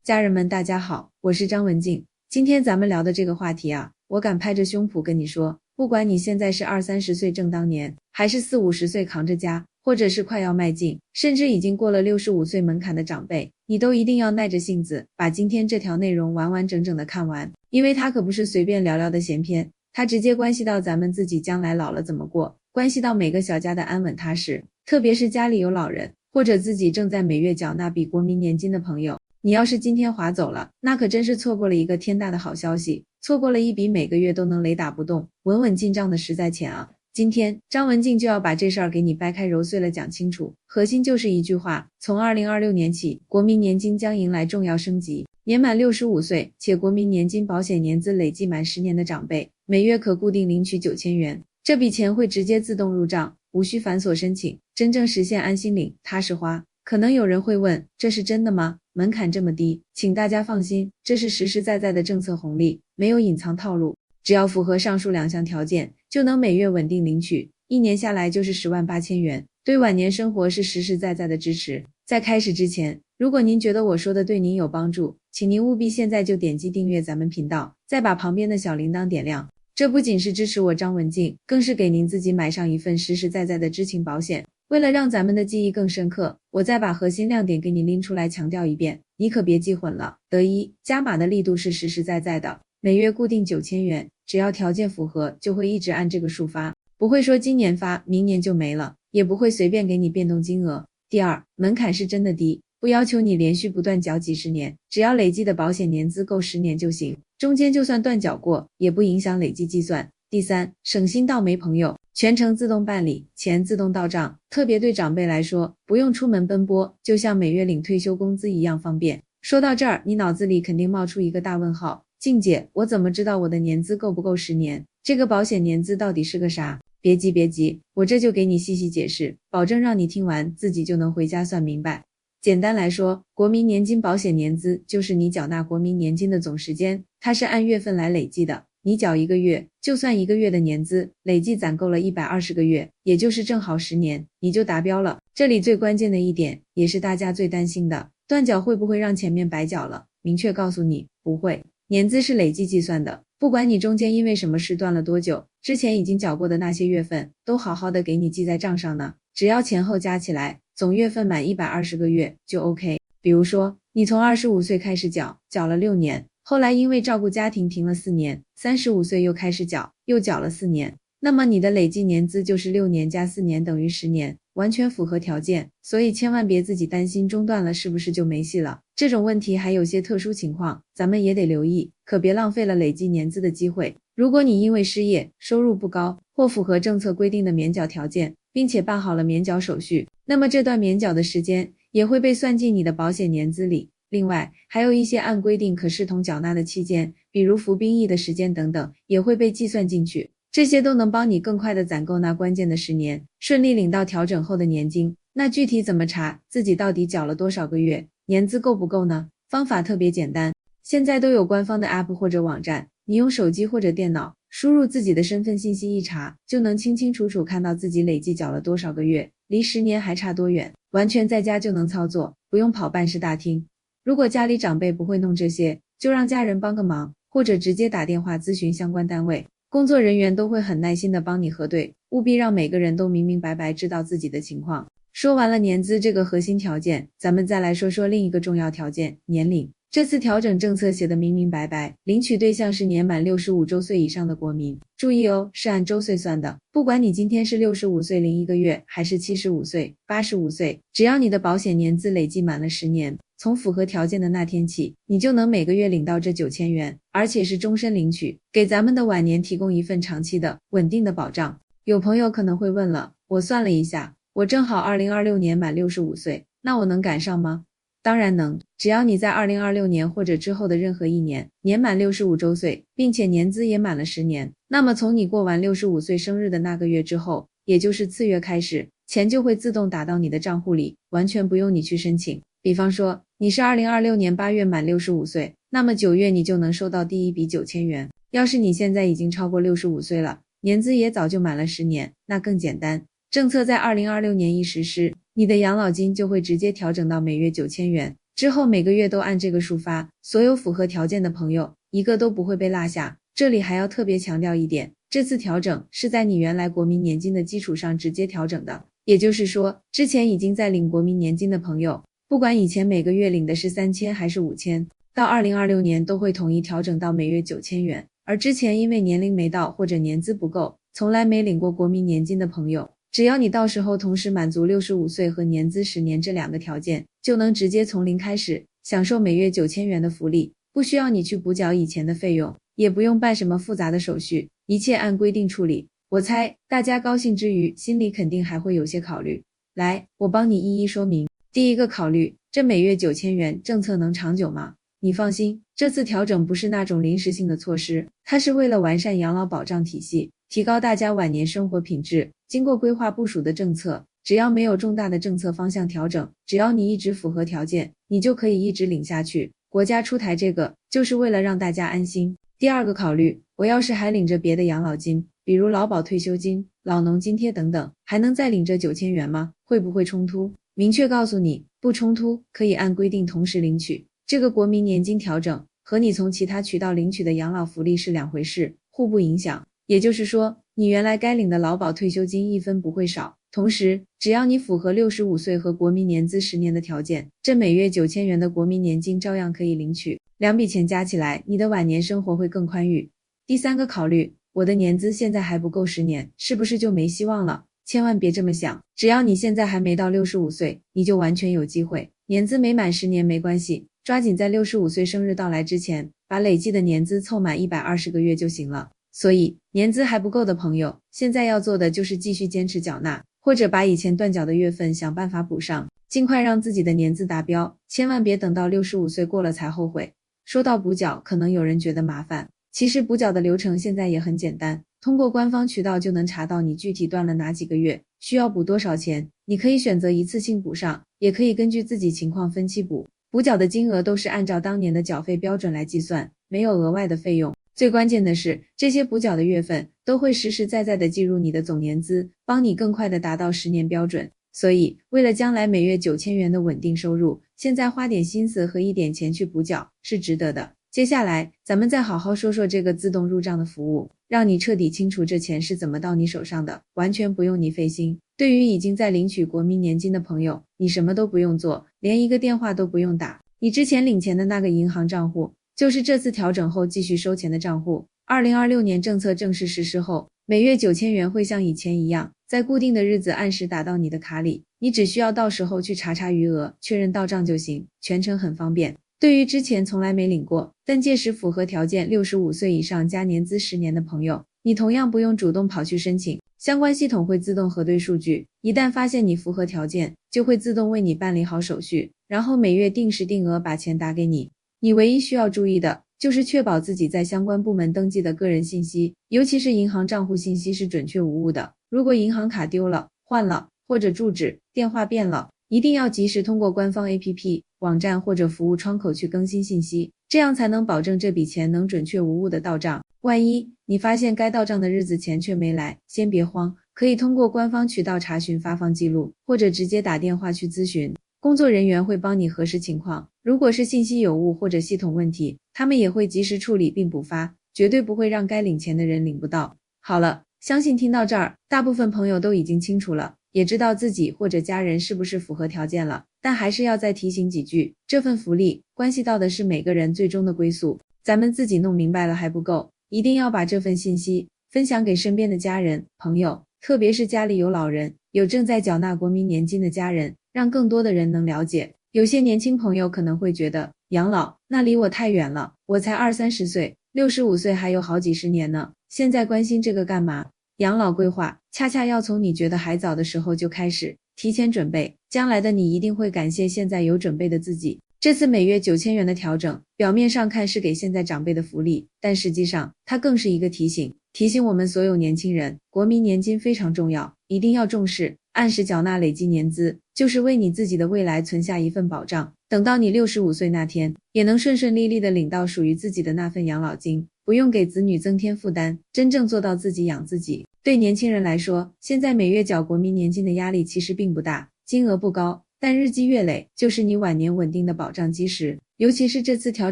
家人们大家好，我是张文静。今天咱们聊的这个话题啊，我敢拍着胸脯跟你说，不管你现在是20-30岁正当年，还是40-50岁扛着家，或者是快要迈进，甚至已经过了65岁门槛的长辈，你都一定要耐着性子把今天这条内容完完整整的看完，因为它可不是随便聊聊的闲篇，它直接关系到咱们自己将来老了怎么过，关系到每个小家的安稳踏实，特别是家里有老人，或者自己正在每月缴纳比国民年金的朋友。你要是今天划走了，那可真是错过了一个天大的好消息，错过了一笔每个月都能雷打不动、稳稳进账的实在钱啊！今天张文静就要把这事儿给你掰开揉碎了讲清楚，核心就是一句话：从2026年起，国民年金将迎来重要升级。年满65岁且国民年金保险年资累计满10年的长辈，每月可固定领取9000元，这笔钱会直接自动入账，无需繁琐申请，真正实现安心领、踏实花。可能有人会问，这是真的吗？门槛这么低，请大家放心，这是实实在在的政策红利，没有隐藏套路。只要符合上述2项条件，就能每月稳定领取，1年下来就是108000元，对晚年生活是实实在在的支持。在开始之前，如果您觉得我说的对您有帮助，请您务必现在就点击订阅咱们频道，再把旁边的小铃铛点亮。这不仅是支持我张文静，更是给您自己买上一份实实在在的知情保险。为了让咱们的记忆更深刻，我再把核心亮点给你拎出来强调一遍，你可别记混了。一、加码的力度是实实在在的，每月固定9000元，只要条件符合，就会一直按这个数发，不会说今年发，明年就没了，也不会随便给你变动金额。第二，门槛是真的低，不要求你连续不断缴几十年，只要累计的保险年资够10年就行，中间就算断缴过，也不影响累计计算。第三，省心到没朋友，全程自动办理，钱自动到账，特别对长辈来说，不用出门奔波，就像每月领退休工资一样方便。说到这儿，你脑子里肯定冒出一个大问号，静姐，我怎么知道我的年资够不够10年？这个保险年资到底是个啥？别急，我这就给你细细解释，保证让你听完自己就能回家算明白。简单来说，国民年金保险年资就是你缴纳国民年金的总时间，它是按月份来累计的。你缴1个月，就算1个月的年资，累计攒够了120个月，也就是正好10年，你就达标了。这里最关键的一点，也是大家最担心的，断缴会不会让前面白缴了？明确告诉你，不会。年资是累计计算的，不管你中间因为什么事断了多久，之前已经缴过的那些月份，都好好的给你记在账上呢。只要前后加起来，总月份满120个月就 OK。比如说，你从25岁开始缴，缴了6年。后来因为照顾家庭停了4年，35岁又开始缴，又缴了4年，那么你的累计年资就是6年加4年等于10年，完全符合条件，所以千万别自己担心中断了是不是就没戏了。这种问题还有些特殊情况，咱们也得留意，可别浪费了累计年资的机会。如果你因为失业、收入不高，或符合政策规定的免缴条件，并且办好了免缴手续，那么这段免缴的时间也会被算进你的保险年资里。另外，还有一些按规定可视同缴纳的期间，比如服兵役的时间等等，也会被计算进去。这些都能帮你更快的攒够那关键的10年，顺利领到调整后的年金。那具体怎么查自己到底缴了多少个月，年资够不够呢？方法特别简单，现在都有官方的 App 或者网站，你用手机或者电脑输入自己的身份信息一查，就能清清楚楚看到自己累计缴了多少个月，离10年还差多远，完全在家就能操作，不用跑办事大厅。如果家里长辈不会弄这些，就让家人帮个忙，或者直接打电话咨询相关单位，工作人员都会很耐心的帮你核对，务必让每个人都明明白白知道自己的情况。说完了年资这个核心条件，咱们再来说说另一个重要条件，年龄。这次调整政策写得明明白白，领取对象是年满65周岁以上的国民。注意哦，是按周岁算的，不管你今天是65岁零1个月，还是75岁、85岁，只要你的保险年资累计满了10年，从符合条件的那天起，你就能每个月领到这9000元，而且是终身领取，给咱们的晚年提供一份长期的、稳定的保障。有朋友可能会问了，我算了一下，我正好2026年满65岁，那我能赶上吗？当然能，只要你在2026年或者之后的任何一年年满65周岁，并且年资也满了10年，那么从你过完65岁生日的那个月之后，也就是次月开始，钱就会自动打到你的账户里，完全不用你去申请。比方说，你是2026年8月满65岁，那么9月你就能收到第一笔9000元。要是你现在已经超过65岁了，年资也早就满了10年，那更简单。政策在2026年一实施，你的养老金就会直接调整到每月9000元，之后每个月都按这个数发，所有符合条件的朋友一个都不会被落下。这里还要特别强调一点，这次调整是在你原来国民年金的基础上直接调整的，也就是说，之前已经在领国民年金的朋友，不管以前每个月领的是3000还是5000，到2026年都会统一调整到每月9000元。而之前因为年龄没到或者年资不够，从来没领过国民年金的朋友，只要你到时候同时满足65岁和年资10年这2个条件，就能直接从零开始享受每月9000元的福利，不需要你去补缴以前的费用，也不用办什么复杂的手续，一切按规定处理。我猜大家高兴之余，心里肯定还会有些考虑。来，我帮你一一说明。第一个考虑，这每月9000元政策能长久吗？你放心，这次调整不是那种临时性的措施，它是为了完善养老保障体系，提高大家晚年生活品质，经过规划部署的政策，只要没有重大的政策方向调整，只要你一直符合条件，你就可以一直领下去。国家出台这个，就是为了让大家安心。第二个考虑，我要是还领着别的养老金，比如劳保退休金、老农津贴等等，还能再领这9000元吗？会不会冲突？明确告诉你，不冲突，可以按规定同时领取。这个国民年金调整和你从其他渠道领取的养老福利是两回事，互不影响。也就是说，你原来该领的劳保退休金一分不会少，同时只要你符合65岁和国民年资10年的条件，这每月9000元的国民年金照样可以领取。两笔钱加起来，你的晚年生活会更宽裕。第三个考虑，我的年资现在还不够10年，是不是就没希望了？千万别这么想，只要你现在还没到65岁，你就完全有机会。年资没满10年没关系，抓紧在65岁生日到来之前，把累计的年资凑满120个月就行了。所以，年资还不够的朋友，现在要做的就是继续坚持缴纳，或者把以前断缴的月份想办法补上，尽快让自己的年资达标，千万别等到65岁过了才后悔。说到补缴，可能有人觉得麻烦，其实补缴的流程现在也很简单，通过官方渠道就能查到你具体断了哪几个月，需要补多少钱，你可以选择一次性补上，也可以根据自己情况分期补。补缴的金额都是按照当年的缴费标准来计算，没有额外的费用。最关键的是，这些补缴的月份都会实实在在的计入你的总年资，帮你更快的达到10年标准。所以，为了将来每月9000元的稳定收入，现在花点心思和一点钱去补缴是值得的。接下来，咱们再好好说说这个自动入账的服务，让你彻底清楚这钱是怎么到你手上的，完全不用你费心。对于已经在领取国民年金的朋友，你什么都不用做，连一个电话都不用打，你之前领钱的那个银行账户，就是这次调整后继续收钱的账户。2026年政策正式实施后，每月9000元会像以前一样，在固定的日子按时打到你的卡里，你只需要到时候去查查余额，确认到账就行，全程很方便。对于之前从来没领过，但届时符合条件65岁以上加年资10年的朋友，你同样不用主动跑去申请，相关系统会自动核对数据，一旦发现你符合条件，就会自动为你办理好手续，然后每月定时定额把钱打给你。你唯一需要注意的就是确保自己在相关部门登记的个人信息，尤其是银行账户信息是准确无误的。如果银行卡丢了、换了，或者住址、电话变了，一定要及时通过官方 APP、网站或者服务窗口去更新信息，这样才能保证这笔钱能准确无误的到账。万一你发现该到账的日子钱却没来，先别慌，可以通过官方渠道查询发放记录，或者直接打电话去咨询，工作人员会帮你核实情况。如果是信息有误或者系统问题，他们也会及时处理并补发，绝对不会让该领钱的人领不到。好了，相信听到这儿，大部分朋友都已经清楚了，也知道自己或者家人是不是符合条件了，但还是要再提醒几句，这份福利关系到的是每个人最终的归宿，咱们自己弄明白了还不够，一定要把这份信息分享给身边的家人、朋友，特别是家里有老人、有正在缴纳国民年金的家人，让更多的人能了解。有些年轻朋友可能会觉得，养老那离我太远了，我才20-30岁，65岁还有好几十年呢，现在关心这个干嘛？养老规划恰恰要从你觉得还早的时候就开始，提前准备，将来的你一定会感谢现在有准备的自己。这次每月9000元的调整，表面上看是给现在长辈的福利，但实际上它更是一个提醒，提醒我们所有年轻人，国民年金非常重要，一定要重视，按时缴纳累积年资，就是为你自己的未来存下一份保障，等到你65岁那天，也能顺顺利利的领到属于自己的那份养老金，不用给子女增添负担，真正做到自己养自己。对年轻人来说，现在每月缴国民年金的压力其实并不大，金额不高，但日积月累就是你晚年稳定的保障基石。尤其是这次调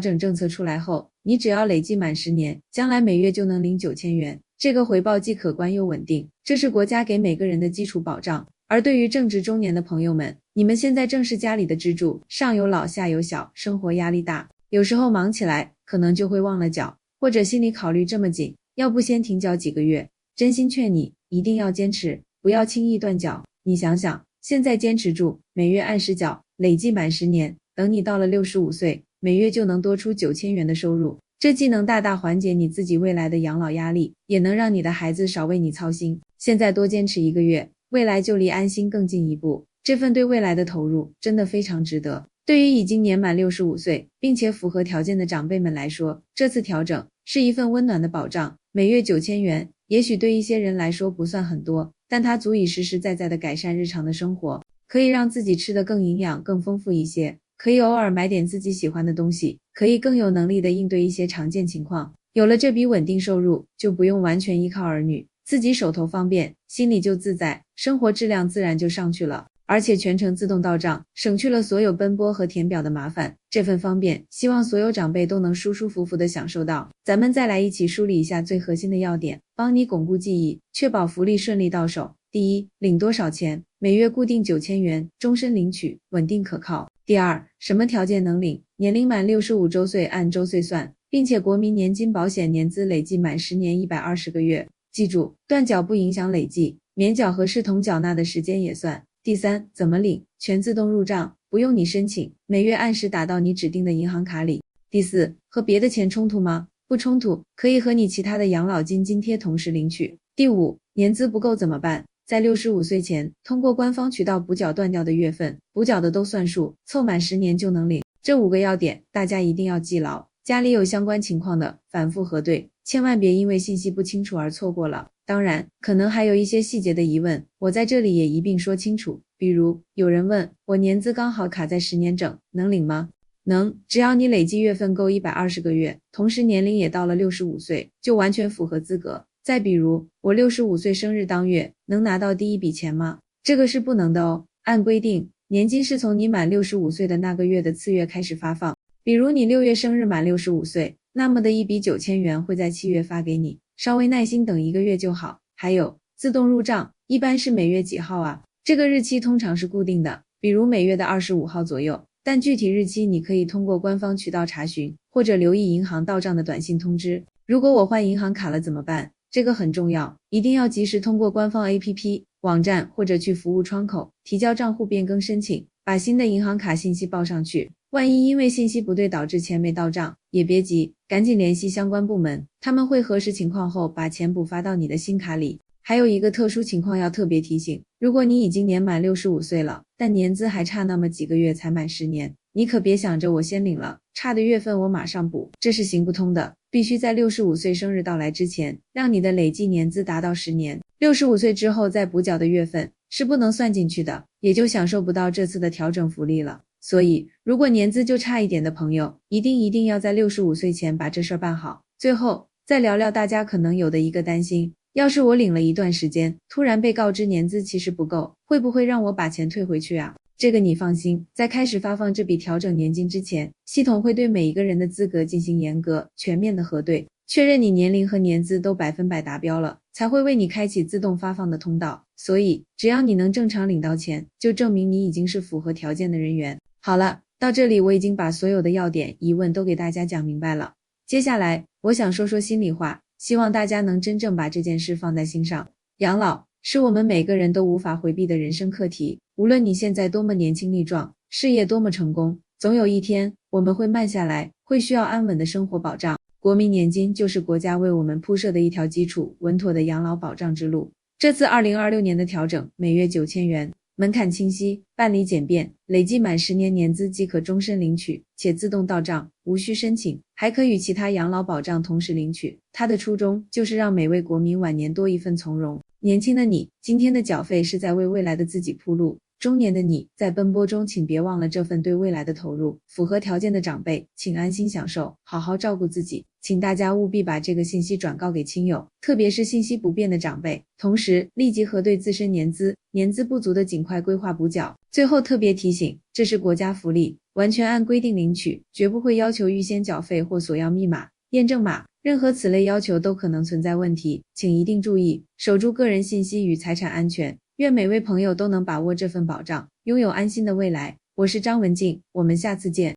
整政策出来后，你只要累计满10年，将来每月就能领9000元，这个回报既可观又稳定，这是国家给每个人的基础保障。而对于正值中年的朋友们，你们现在正是家里的支柱，上有老下有小，生活压力大，有时候忙起来可能就会忘了缴，或者心里考虑这么紧，要不先停缴几个月。真心劝你一定要坚持，不要轻易断缴。你想想，现在坚持住，每月按时缴，累计满10年，等你到了65岁，每月就能多出9000元的收入。这既能大大缓解你自己未来的养老压力，也能让你的孩子少为你操心。现在多坚持1个月，未来就离安心更进一步。这份对未来的投入真的非常值得。对于已经年满65岁并且符合条件的长辈们来说，这次调整是一份温暖的保障。每月9000元，也许对一些人来说不算很多，但它足以实实在在地改善日常的生活，可以让自己吃得更营养更丰富一些，可以偶尔买点自己喜欢的东西，可以更有能力地应对一些常见情况。有了这笔稳定收入，就不用完全依靠儿女，自己手头方便，心里就自在，生活质量自然就上去了。而且全程自动到账，省去了所有奔波和填表的麻烦，这份方便，希望所有长辈都能舒舒服服地享受到。咱们再来一起梳理一下最核心的要点，帮你巩固记忆，确保福利顺利到手。第一，领多少钱？每月固定9000元，终身领取，稳定可靠。第二，什么条件能领？年龄满65周岁按周岁算，并且国民年金保险年资累计满10年120个月。记住，断缴不影响累计，免缴和视同缴纳的时间也算。第三，怎么领？全自动入账，不用你申请，每月按时打到你指定的银行卡里。第四，和别的钱冲突吗？不冲突，可以和你其他的养老金津贴同时领取。第五，年资不够怎么办？在65岁前，通过官方渠道补缴断掉的月份，补缴的都算数，凑满10年就能领。这5个要点，大家一定要记牢。家里有相关情况的，反复核对，千万别因为信息不清楚而错过了。当然，可能还有一些细节的疑问，我在这里也一并说清楚。比如，有人问，我年资刚好卡在10年整，能领吗？能，只要你累计月份够120个月，同时年龄也到了65岁，就完全符合资格。再比如，我65岁生日当月，能拿到第一笔钱吗？这个是不能的哦。按规定，年金是从你满65岁的那个月的次月开始发放。比如你6月生日满65岁，那么的一笔9000元会在7月发给你，稍微耐心等1个月就好。还有，自动入账，一般是每月几号啊？这个日期通常是固定的，比如每月的25号左右，但具体日期你可以通过官方渠道查询，或者留意银行到账的短信通知。如果我换银行卡了怎么办？这个很重要，一定要及时通过官方 APP、网站或者去服务窗口提交账户变更申请，把新的银行卡信息报上去。万一因为信息不对导致钱没到账，也别急，赶紧联系相关部门，他们会核实情况后把钱补发到你的新卡里。还有一个特殊情况要特别提醒，如果你已经年满65岁了，但年资还差那么几个月才满10年，你可别想着我先领了，差的月份我马上补，这是行不通的。必须在65岁生日到来之前，让你的累计年资达到10年，65岁之后再补缴的月份是不能算进去的，也就享受不到这次的调整福利了。所以，如果年资就差一点的朋友，一定要在65岁前把这事儿办好。最后，再聊聊大家可能有的一个担心，要是我领了一段时间，突然被告知年资其实不够，会不会让我把钱退回去啊？这个你放心，在开始发放这笔调整年金之前，系统会对每一个人的资格进行严格、全面的核对，确认你年龄和年资都100%达标了，才会为你开启自动发放的通道。所以，只要你能正常领到钱，就证明你已经是符合条件的人员。好了，到这里我已经把所有的要点、疑问都给大家讲明白了。接下来，我想说说心里话，希望大家能真正把这件事放在心上。养老是我们每个人都无法回避的人生课题，无论你现在多么年轻力壮，事业多么成功，总有一天我们会慢下来，会需要安稳的生活保障。国民年金就是国家为我们铺设的一条基础，稳妥的养老保障之路。这次2026年的调整，每月9000元，门槛清晰，办理简便，累计满10年年资即可终身领取，且自动到账，无需申请，还可与其他养老保障同时领取。它的初衷就是让每位国民晚年多一份从容。年轻的你，今天的缴费是在为未来的自己铺路，中年的你在奔波中，请别忘了这份对未来的投入。符合条件的长辈，请安心享受，好好照顾自己。请大家务必把这个信息转告给亲友，特别是信息不便的长辈。同时，立即核对自身年资不足的尽快规划补缴。最后特别提醒，这是国家福利，完全按规定领取，绝不会要求预先缴费或索要密码、验证码。任何此类要求都可能存在问题，请一定注意，守住个人信息与财产安全。愿每位朋友都能把握这份保障，拥有安心的未来。我是张文静，我们下次见。